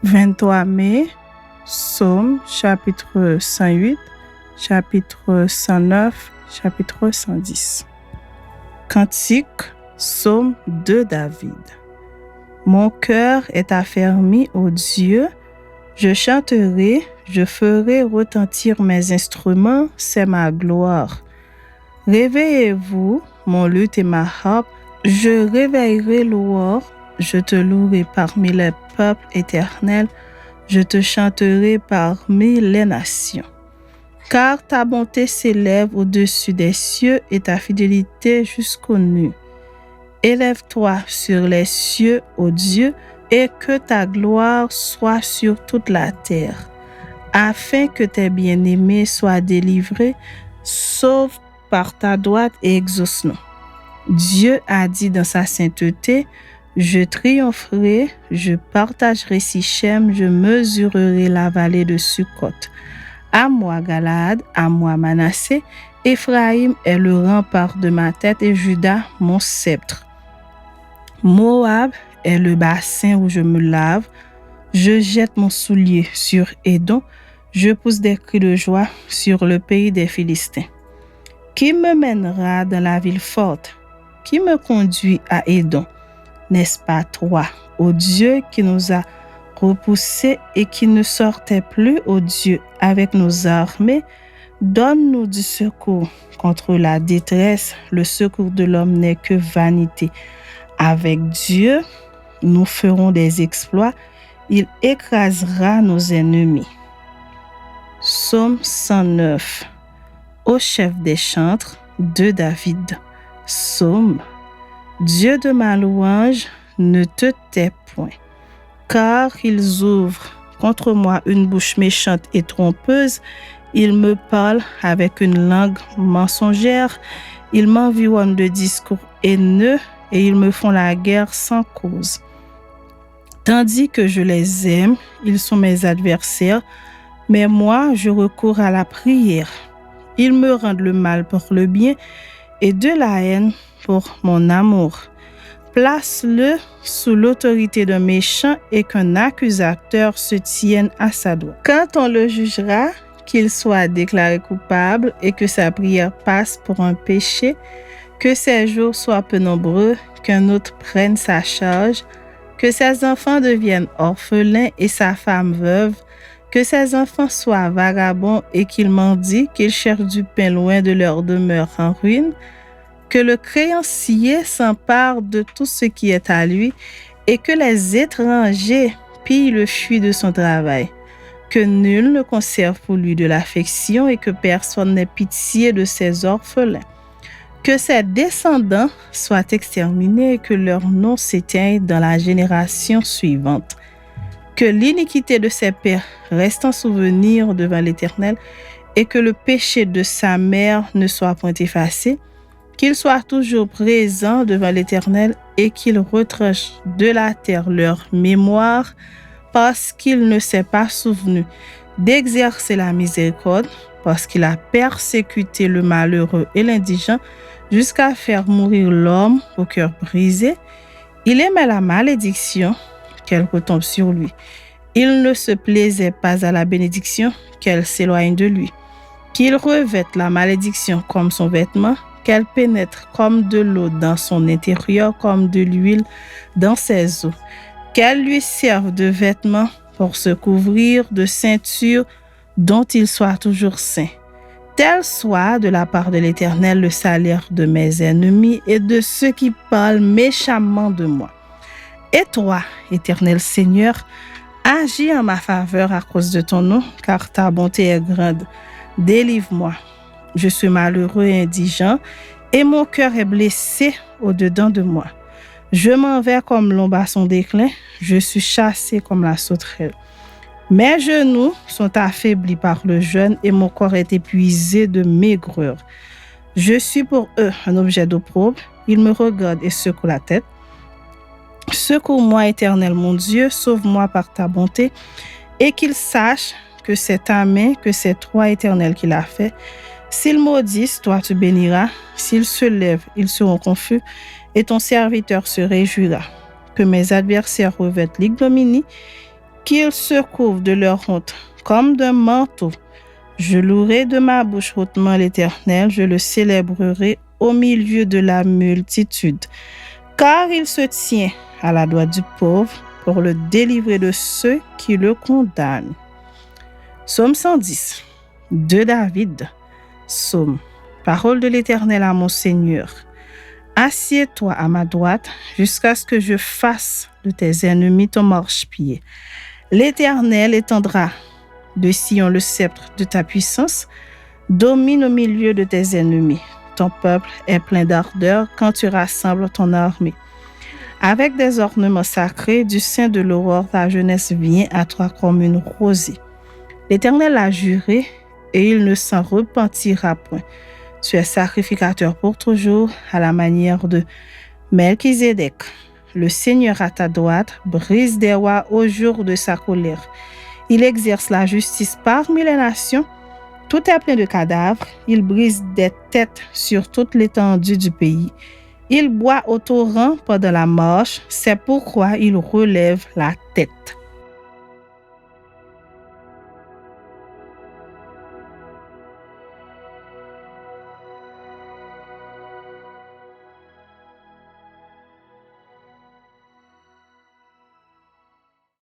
23 mai, Psaume, chapitre 108, chapitre 109, chapitre 110. Cantique, Psaume de David. Mon cœur est affermi au Dieu, je chanterai, je ferai retentir mes instruments, c'est ma gloire. Réveillez-vous, mon luth et ma harpe, je réveillerai l'aurore, je te louerai parmi les peuples éternels, je te chanterai parmi les nations. Car ta bonté s'élève au-dessus des cieux et ta fidélité jusqu'aux nues. Élève-toi sur les cieux, ô Dieu, et que ta gloire soit sur toute la terre, afin que tes bien-aimés soient délivrés, sauve par ta droite et exauce-nous. Dieu a dit dans sa sainteté, je triompherai, je partagerai Sichem, je mesurerai la vallée de Sukkot. À moi Galaad, à moi Manassé, Éphraïm est le rempart de ma tête et Juda mon sceptre. Moab est le bassin où je me lave, je jette mon soulier sur Édom, je pousse des cris de joie sur le pays des Philistins. Qui me mènera dans la ville forte? Qui me conduit à Édom? N'est-ce pas toi, ô Dieu, qui nous a repoussés et qui ne sortait plus, ô Dieu, avec nos armées? Donne-nous du secours contre la détresse. Le secours de l'homme n'est que vanité. Avec Dieu, nous ferons des exploits. Il écrasera nos ennemis. Psaume 109. Au chef des chantres de David. Psaume. Dieu de ma louange, ne te tais point, car ils ouvrent contre moi une bouche méchante et trompeuse. Ils me parlent avec une langue mensongère. Ils m'environnent de discours haineux et ils me font la guerre sans cause. Tandis que je les aime, ils sont mes adversaires, mais moi, je recours à la prière. Ils me rendent le mal pour le bien et de la haine pour mon amour. Place-le sous l'autorité d'un méchant et qu'un accusateur se tienne à sa droite. Quand on le jugera, qu'il soit déclaré coupable et que sa prière passe pour un péché, que ses jours soient peu nombreux, qu'un autre prenne sa charge, que ses enfants deviennent orphelins et sa femme veuve, que ses enfants soient vagabonds et qu'ils mendient, qu'ils cherchent du pain loin de leur demeure en ruine, que le créancier s'empare de tout ce qui est à lui et que les étrangers pillent le fruit de son travail, que nul ne conserve pour lui de l'affection et que personne n'ait pitié de ses orphelins, que ses descendants soient exterminés et que leur nom s'éteigne dans la génération suivante, que l'iniquité de ses pères reste en souvenir devant l'Éternel et que le péché de sa mère ne soit point effacé, qu'il soit toujours présent devant l'Éternel et qu'il retranche de la terre leur mémoire parce qu'il ne s'est pas souvenu d'exercer la miséricorde, parce qu'il a persécuté le malheureux et l'indigent jusqu'à faire mourir l'homme au cœur brisé. Il aimait la malédiction, qu'elle retombe sur lui. Il ne se plaisait pas à la bénédiction, qu'elle s'éloigne de lui. Qu'il revête la malédiction comme son vêtement, qu'elle pénètre comme de l'eau dans son intérieur, comme de l'huile dans ses os. Qu'elle lui serve de vêtement pour se couvrir, de ceinture dont il soit toujours saint. Tel soit de la part de l'Éternel le salaire de mes ennemis et de ceux qui parlent méchamment de moi. Et toi, Éternel Seigneur, agis en ma faveur à cause de ton nom, car ta bonté est grande. Délivre-moi. Je suis malheureux et indigent, et mon cœur est blessé au-dedans de moi. Je m'en vais comme l'ombre à son déclin, je suis chassé comme la sauterelle. Mes genoux sont affaiblis par le jeûne et mon corps est épuisé de maigreur. Je suis pour eux un objet d'opprobre, ils me regardent et secouent la tête. Secours-moi, Éternel mon Dieu, sauve-moi par ta bonté, et qu'ils sachent que c'est ta main, que c'est toi, Éternel, qui l'a fait. S'ils maudissent, toi tu béniras. S'ils se lèvent, ils seront confus, et ton serviteur se réjouira. Que mes adversaires revêtent l'ignominie qu'ils se couvrent de leur honte comme d'un manteau. Je louerai de ma bouche hautement l'Éternel, je le célébrerai au milieu de la multitude, car il se tient à la droite du pauvre pour le délivrer de ceux qui le condamnent. Psaume 110 de David. Psaume. Parole de l'Éternel à mon Seigneur. Assieds-toi à ma droite jusqu'à ce que je fasse de tes ennemis ton marchepied. L'Éternel étendra de Sion le sceptre de ta puissance, domine au milieu de tes ennemis. Ton peuple est plein d'ardeur quand tu rassembles ton armée. Avec des ornements sacrés, du sein de l'aurore, ta jeunesse vient à toi comme une rosée. L'Éternel a juré et il ne s'en repentira point. Tu es sacrificateur pour toujours à la manière de Melchizedek. Le Seigneur à ta droite brise des rois au jour de sa colère. Il exerce la justice parmi les nations. Tout est plein de cadavres. Il brise des têtes sur toute l'étendue du pays. Il boit au torrent pendant la marche. C'est pourquoi il relève la tête.